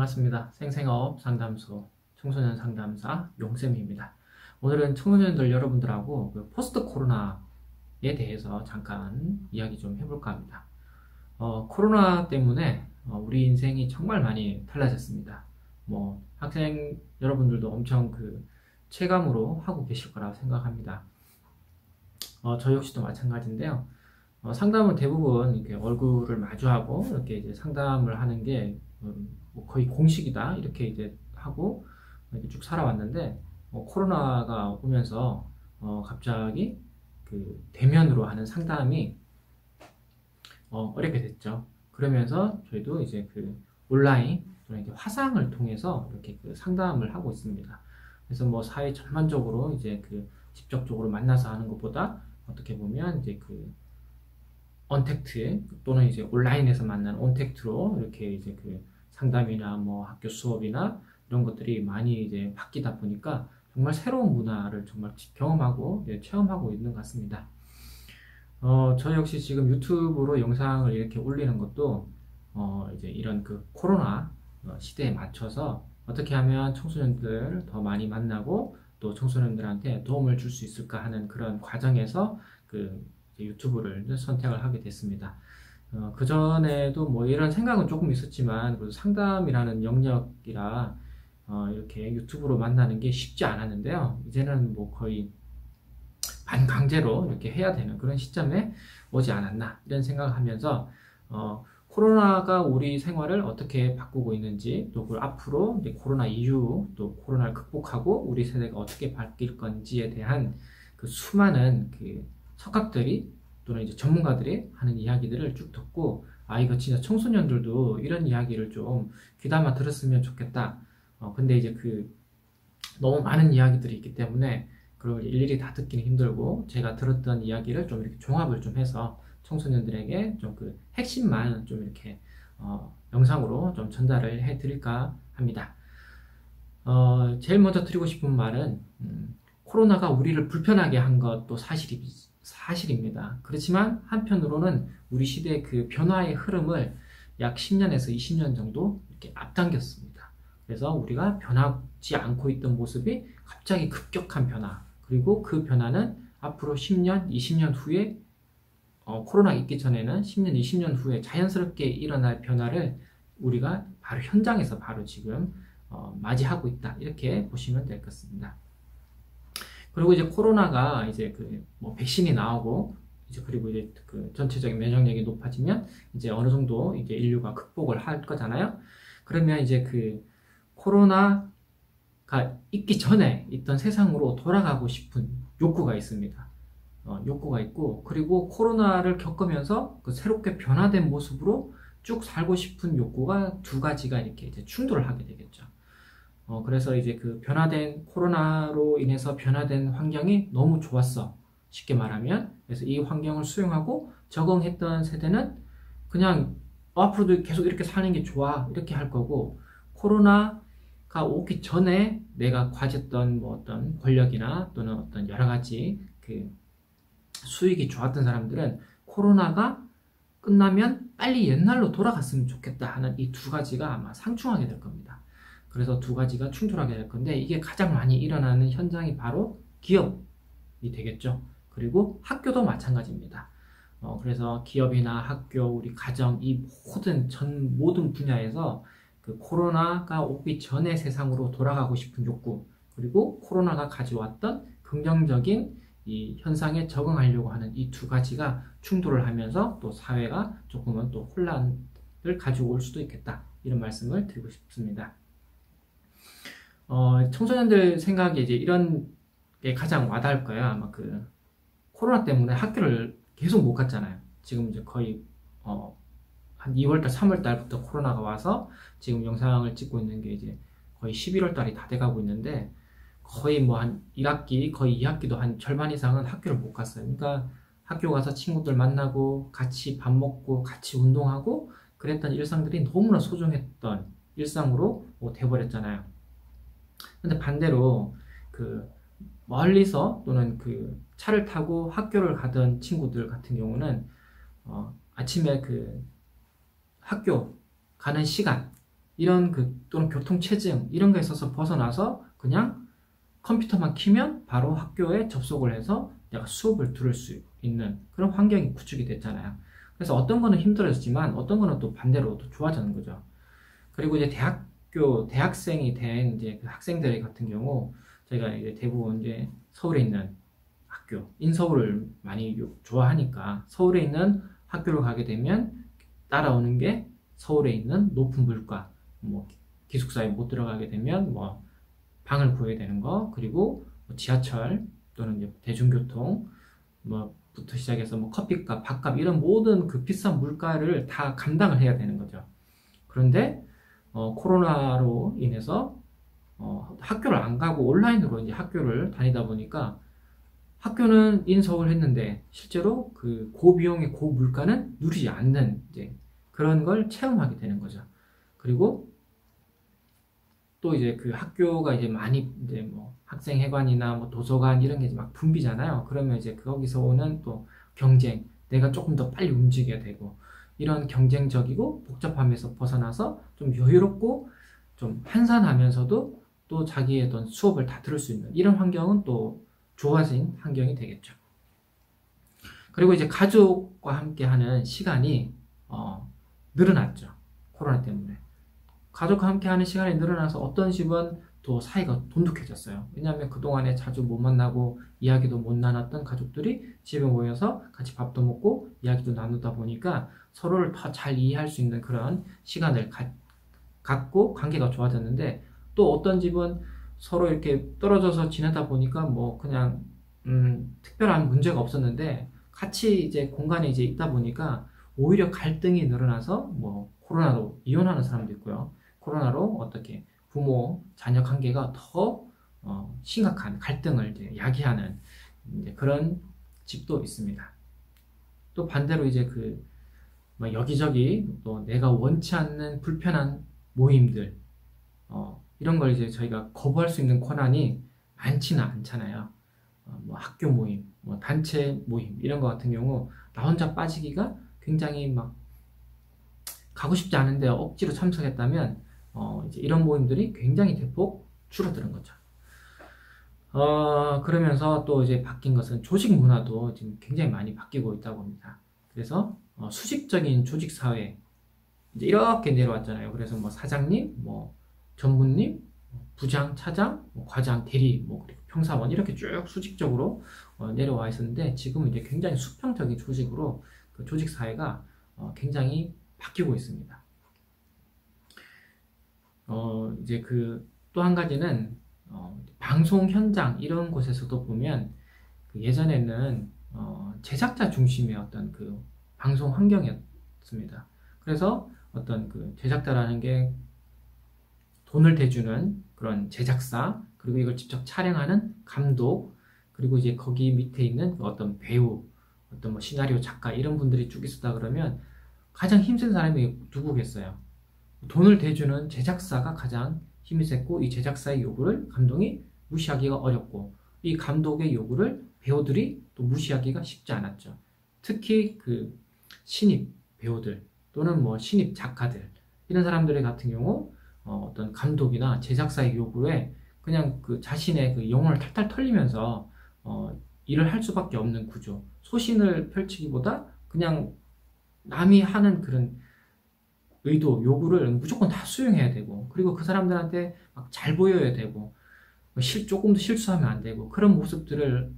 반갑습니다. 생생업 상담소 청소년 상담사 용쌤입니다. 오늘은 청소년들 여러분들하고 포스트 코로나에 대해서 잠깐 이야기 좀 해볼까 합니다. 코로나 때문에 우리 인생이 정말 많이 달라졌습니다. 학생 여러분들도 엄청 체감으로 하고 계실 거라고 생각합니다. 저 역시도 마찬가지인데요. 상담은 대부분 이렇게 얼굴을 마주하고 이렇게 이제 상담을 하는 게 거의 공식이다 이렇게 이제 하고 이렇게 쭉 살아왔는데 코로나가 오면서 갑자기 대면으로 하는 상담이 어렵게 됐죠. 그러면서 저희도 이제 온라인 또는 이렇게 화상을 통해서 이렇게 상담을 하고 있습니다. 그래서 사회 전반적으로 이제 직접적으로 만나서 하는 것보다 어떻게 보면 이제 언택트 또는 이제 온라인에서 만난 언택트로 이렇게 이제 상담이나 학교 수업이나 이런 것들이 많이 이제 바뀌다 보니까 정말 새로운 문화를 정말 경험하고 체험하고 있는 것 같습니다. 저 역시 지금 유튜브로 영상을 이렇게 올리는 것도 이제 이런 코로나 시대에 맞춰서 어떻게 하면 청소년들 더 많이 만나고 또 청소년들한테 도움을 줄 수 있을까 하는 그런 과정에서 유튜브를 선택을 하게 됐습니다. 그전에도 이런 생각은 조금 있었지만 그래도 상담이라는 영역이라 이렇게 유튜브로 만나는 게 쉽지 않았는데요. 이제는 거의 반강제로 이렇게 해야 되는 그런 시점에 오지 않았나 이런 생각을 하면서 코로나가 우리 생활을 어떻게 바꾸고 있는지 또 앞으로 이제 코로나 이후 또 코로나를 극복하고 우리 세대가 어떻게 바뀔 건지에 대한 수많은 석학들이 또는 이제 전문가들이 하는 이야기들을 쭉 듣고 이거 진짜 청소년들도 이런 이야기를 좀 귀담아 들었으면 좋겠다. 근데 이제 너무 많은 이야기들이 있기 때문에 그걸 일일이 다 듣기는 힘들고 제가 들었던 이야기를 좀 이렇게 종합을 좀 해서 청소년들에게 좀 핵심만 좀 이렇게 영상으로 좀 전달을 해 드릴까 합니다. 제일 먼저 드리고 싶은 말은 코로나가 우리를 불편하게 한 것도 사실입니다. 그렇지만 한편으로는 우리 시대의 변화의 흐름을 약 10년에서 20년 정도 이렇게 앞당겼습니다. 그래서 우리가 변하지 않고 있던 모습이 갑자기 급격한 변화, 그리고 그 변화는 앞으로 10년, 20년 후에 코로나 있기 전에는 10년, 20년 후에 자연스럽게 일어날 변화를 우리가 바로 현장에서 바로 지금 맞이하고 있다. 이렇게 보시면 될 것 같습니다. 그리고 이제 코로나가 이제 백신이 나오고 이제 그리고 이제 전체적인 면역력이 높아지면 이제 어느 정도 이제 인류가 극복을 할 거잖아요. 그러면 이제 코로나가 있기 전에 있던 세상으로 돌아가고 싶은 욕구가 있습니다. 욕구가 있고, 그리고 코로나를 겪으면서 새롭게 변화된 모습으로 쭉 살고 싶은 욕구가 두 가지가 이렇게 이제 충돌을 하게 되겠죠. 그래서 이제 변화된 코로나로 인해서 변화된 환경이 너무 좋았어. 쉽게 말하면. 그래서 이 환경을 수용하고 적응했던 세대는 그냥 앞으로도 계속 이렇게 사는 게 좋아. 이렇게 할 거고, 코로나가 오기 전에 내가 가졌던 어떤 권력이나 또는 어떤 여러 가지 수익이 좋았던 사람들은 코로나가 끝나면 빨리 옛날로 돌아갔으면 좋겠다 하는 이 두 가지가 아마 상충하게 될 겁니다. 그래서 두 가지가 충돌하게 될 건데 이게 가장 많이 일어나는 현장이 바로 기업이 되겠죠. 그리고 학교도 마찬가지입니다. 그래서 기업이나 학교, 우리 가정 이 모든 분야에서 코로나가 오기 전의 세상으로 돌아가고 싶은 욕구, 그리고 코로나가 가져왔던 긍정적인 이 현상에 적응하려고 하는 이 두 가지가 충돌을 하면서 또 사회가 조금은 또 혼란을 가지고 올 수도 있겠다. 이런 말씀을 드리고 싶습니다. 청소년들 생각에 이제 이런 게 가장 와닿을 거예요. 아마 코로나 때문에 학교를 계속 못 갔잖아요. 지금 이제 거의 한 2월달, 3월달부터 코로나가 와서 지금 영상을 찍고 있는 게 이제 거의 11월달이 다 돼가고 있는데 거의 한 1학기, 거의 2학기도 한 절반 이상은 학교를 못 갔어요. 그러니까 학교 가서 친구들 만나고 같이 밥 먹고 같이 운동하고 그랬던 일상들이 너무나 소중했던 일상으로 돼버렸잖아요. 근데 반대로 멀리서 또는 차를 타고 학교를 가던 친구들 같은 경우는 아침에 학교 가는 시간 이런 또는 교통체증 이런 거에 있어서 벗어나서 그냥 컴퓨터만 키면 바로 학교에 접속을 해서 내가 수업을 들을 수 있는 그런 환경이 구축이 됐잖아요. 그래서 어떤 거는 힘들었지만 어떤 거는 또 반대로 또 좋아지는 거죠. 그리고 이제 대학생이 된 이제 그 학생들 같은 경우 저희가 이제 대부분 이제 서울에 있는 학교, 인서울을 많이 좋아하니까 서울에 있는 학교를 가게 되면 따라오는 게 서울에 있는 높은 물가, 뭐 기숙사에 못 들어가게 되면 뭐 방을 구해야 되는 거, 그리고 뭐 지하철 또는 이제 대중교통 뭐부터 시작해서 뭐 커피값, 밥값 이런 모든 그 비싼 물가를 다 감당을 해야 되는 거죠. 그런데 코로나로 인해서 학교를 안 가고 온라인으로 이제 학교를 다니다 보니까 학교는 인서울 했는데 실제로 그 고비용의 고물가는 누리지 않는 이제 그런 걸 체험하게 되는 거죠. 그리고 또 이제 그 학교가 이제 많이 이제 뭐 학생회관이나 뭐 도서관 이런 게 막 붐비잖아요. 그러면 이제 거기서 오는 또 경쟁, 내가 조금 더 빨리 움직여야 되고 이런 경쟁적이고 복잡함에서 벗어나서 좀 여유롭고 좀 한산하면서도 또 자기의 어떤 수업을 다 들을 수 있는 이런 환경은 또 좋아진 환경이 되겠죠. 그리고 이제 가족과 함께 하는 시간이 늘어났죠. 코로나 때문에. 가족과 함께 하는 시간이 늘어나서 어떤 집은 또 사이가 돈독해졌어요. 왜냐하면 그동안에 자주 못 만나고 이야기도 못 나눴던 가족들이 집에 모여서 같이 밥도 먹고 이야기도 나누다 보니까 서로를 더 잘 이해할 수 있는 그런 시간을 갖고 관계가 좋아졌는데, 또 어떤 집은 서로 이렇게 떨어져서 지내다 보니까 뭐 그냥 특별한 문제가 없었는데 같이 이제 공간에 이제 있다 보니까 오히려 갈등이 늘어나서 뭐 코로나로 이혼하는 사람도 있고요. 코로나로 어떻게 부모 자녀 관계가 더 심각한 갈등을 이제 야기하는 이제 그런 집도 있습니다. 또 반대로 이제 뭐 여기저기 또 내가 원치 않는 불편한 모임들 이런 걸 이제 저희가 거부할 수 있는 권한이 많지는 않잖아요. 뭐 학교 모임, 뭐 단체 모임 이런 거 같은 경우 나 혼자 빠지기가 굉장히 막 가고 싶지 않은데 억지로 참석했다면 이제 이런 모임들이 굉장히 대폭 줄어드는 거죠. 그러면서 또 이제 바뀐 것은 조직 문화도 지금 굉장히 많이 바뀌고 있다고 합니다. 그래서 수직적인 조직 사회 이제 이렇게 내려왔잖아요. 그래서 뭐 사장님, 뭐 전무님, 부장, 차장, 뭐 과장, 대리, 뭐 그리고 평사원 이렇게 쭉 수직적으로 내려와 있었는데 지금은 이제 굉장히 수평적인 조직으로 그 조직 사회가 굉장히 바뀌고 있습니다. 이제 또 한 가지는 방송 현장 이런 곳에서도 보면 예전에는 제작자 중심의 어떤 그 방송 환경이었습니다. 그래서 어떤 그 제작자라는 게 돈을 대주는 그런 제작사, 그리고 이걸 직접 촬영하는 감독, 그리고 이제 거기 밑에 있는 어떤 배우, 어떤 뭐 시나리오 작가 이런 분들이 쭉 있었다 그러면 가장 힘센 사람이 누구겠어요? 돈을 대주는 제작사가 가장 힘이 셌고, 이 제작사의 요구를 감독이 무시하기가 어렵고, 이 감독의 요구를 배우들이 또 무시하기가 쉽지 않았죠. 특히 그 신입 배우들 또는 뭐 신입 작가들 이런 사람들 같은 경우 어떤 감독이나 제작사의 요구에 그냥 그 자신의 그 영혼을 탈탈 털리면서 일을 할 수밖에 없는 구조, 소신을 펼치기보다 그냥 남이 하는 그런 의도, 요구를 무조건 다 수용해야 되고, 그리고 그 사람들한테 막 잘 보여야 되고, 조금도 실수하면 안 되고, 그런 모습들을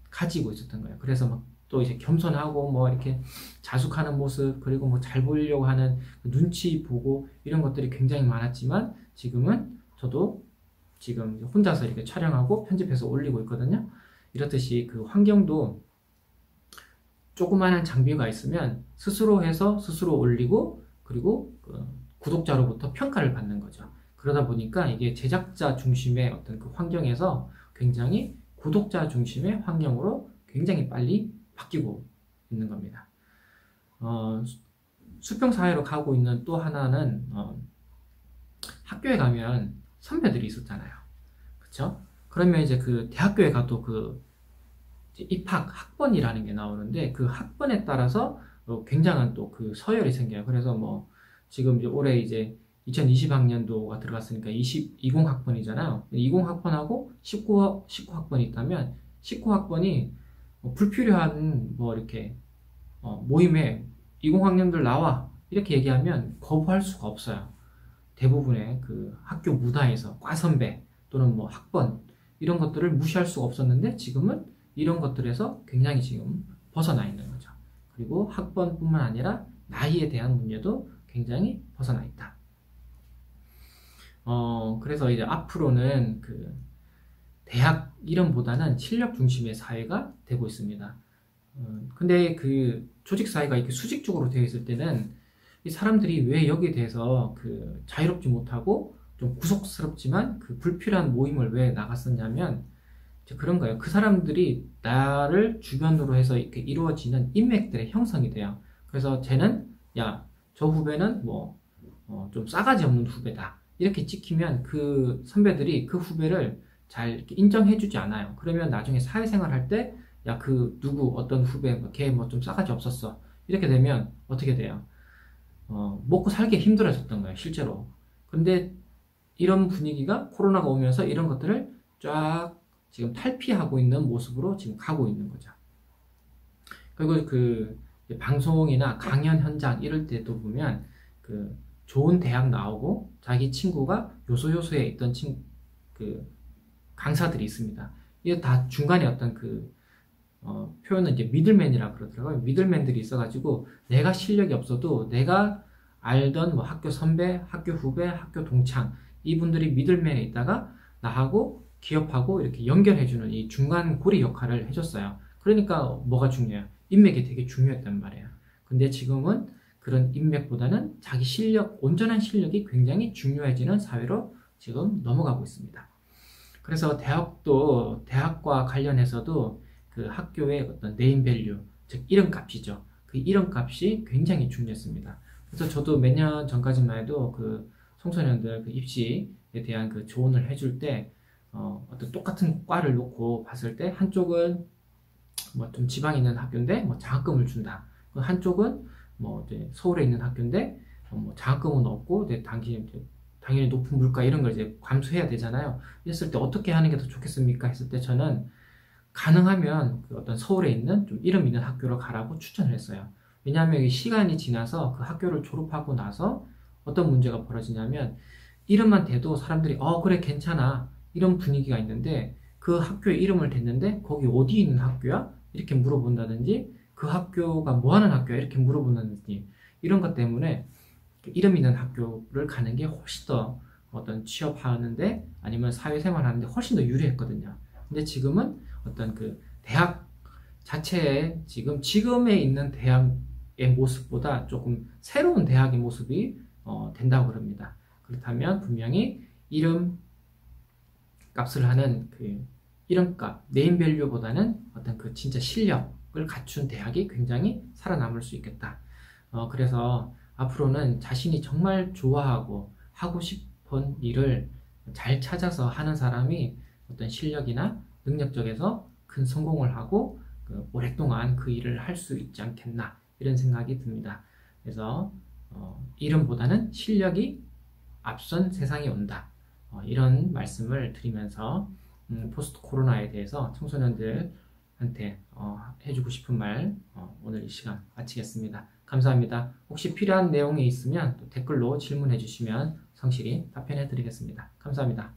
가지고 있었던 거예요. 그래서 막 또 이제 겸손하고 뭐 이렇게 자숙하는 모습, 그리고 뭐 잘 보이려고 하는 눈치 보고 이런 것들이 굉장히 많았지만, 지금은 저도 지금 혼자서 이렇게 촬영하고 편집해서 올리고 있거든요. 이렇듯이 그 환경도 조그마한 장비가 있으면 스스로 해서 스스로 올리고, 그리고 구독자로부터 평가를 받는 거죠. 그러다 보니까 이게 제작자 중심의 어떤 그 환경에서 굉장히 구독자 중심의 환경으로 굉장히 빨리 바뀌고 있는 겁니다. 수평사회로 가고 있는 또 하나는 학교에 가면 선배들이 있었잖아요. 그쵸? 그러면 이제 그 대학교에 가도 입학 학번이라는 게 나오는데 그 학번에 따라서 굉장한 또 그 서열이 생겨요. 그래서 뭐 지금 이제 올해 이제 2020학년도가 들어갔으니까 20학번이잖아요. 20학번하고 19학번이 있다면 19학번이 불필요한 뭐 이렇게 모임에 20학년들 나와 이렇게 얘기하면 거부할 수가 없어요. 대부분의 그 학교 문화에서 과선배 또는 뭐 학번 이런 것들을 무시할 수가 없었는데 지금은 이런 것들에서 굉장히 지금 벗어나 있는 거죠. 그리고 학번뿐만 아니라 나이에 대한 문제도 굉장히 벗어나 있다. 그래서 이제 앞으로는 그 대학 이름보다는 실력 중심의 사회가 되고 있습니다. 근데 그 조직 사회가 이렇게 수직적으로 되어 있을 때는 이 사람들이 왜 여기에 대해서 그 자유롭지 못하고 좀 구속스럽지만 그 불필요한 모임을 왜 나갔었냐면 그런 거예요. 그 사람들이 나를 주변으로 해서 이렇게 이루어지는 인맥들의 형성이 돼요. 그래서 쟤는 야, 저 후배는 뭐 좀 싸가지 없는 후배다. 이렇게 찍히면 그 선배들이 그 후배를 잘 이렇게 인정해주지 않아요. 그러면 나중에 사회생활 할 때 야, 그 누구 어떤 후배 걔 뭐 좀 싸가지 없었어. 이렇게 되면 어떻게 돼요? 먹고 살기 힘들어졌던 거예요, 실제로. 근데 이런 분위기가 코로나가 오면서 이런 것들을 쫙 지금 탈피하고 있는 모습으로 지금 가고 있는 거죠. 그리고 그 방송이나 강연 현장 이럴 때도 보면 그 좋은 대학 나오고 자기 친구가 요소요소에 있던 그 강사들이 있습니다. 이게 다 중간에 어떤 그 표현은 이제 미들맨이라고 그러더라고요. 미들맨들이 있어가지고 내가 실력이 없어도 내가 알던 뭐 학교 선배, 학교 후배, 학교 동창 이분들이 미들맨에 있다가 나하고 기업하고 이렇게 연결해주는 이 중간 고리 역할을 해줬어요. 그러니까 뭐가 중요해요? 인맥이 되게 중요했단 말이에요. 근데 지금은 그런 인맥보다는 자기 실력, 온전한 실력이 굉장히 중요해지는 사회로 지금 넘어가고 있습니다. 그래서 대학과 관련해서도 그 학교의 어떤 네임밸류, 즉 이름값이죠. 그 이름값이 굉장히 중요했습니다. 그래서 저도 몇 년 전까지만 해도 그 청소년들 그 입시에 대한 그 조언을 해줄 때 어떤 똑같은 과를 놓고 봤을 때 한쪽은 뭐 좀 지방에 있는 학교인데 뭐 장학금을 준다. 한쪽은 뭐 이제 서울에 있는 학교인데 뭐 장학금은 없고 당연히 높은 물가 이런 걸 이제 감수해야 되잖아요. 이랬을 때 어떻게 하는 게 더 좋겠습니까? 했을 때 저는 가능하면 그 어떤 서울에 있는 좀 이름 있는 학교로 가라고 추천을 했어요. 왜냐하면 시간이 지나서 그 학교를 졸업하고 나서 어떤 문제가 벌어지냐면 이름만 대도 사람들이 그래 괜찮아 이런 분위기가 있는데 그 학교에 이름을 댔는데 거기 어디 있는 학교야? 이렇게 물어본다든지 그 학교가 뭐 하는 학교야? 이렇게 물어본다든지 이런 것 때문에 이름 있는 학교를 가는 게 훨씬 더 어떤 취업하는데 아니면 사회생활 하는데 훨씬 더 유리했거든요. 근데 지금은 어떤 그 대학 자체에 지금에 있는 대학의 모습보다 조금 새로운 대학의 모습이 된다고 그럽니다. 그렇다면 분명히 이름 값을 하는 그 이름값, 네임밸류보다는 어떤 그 진짜 실력을 갖춘 대학이 굉장히 살아남을 수 있겠다. 그래서 앞으로는 자신이 정말 좋아하고 하고 싶은 일을 잘 찾아서 하는 사람이 어떤 실력이나 능력 쪽에서 큰 성공을 하고 오랫동안 그 일을 할 수 있지 않겠나 이런 생각이 듭니다. 그래서 이름보다는 실력이 앞선 세상이 온다. 이런 말씀을 드리면서 포스트 코로나에 대해서 청소년들한테 해주고 싶은 말 오늘 이 시간 마치겠습니다. 감사합니다. 혹시 필요한 내용이 있으면 또 댓글로 질문해 주시면 성실히 답변해 드리겠습니다. 감사합니다.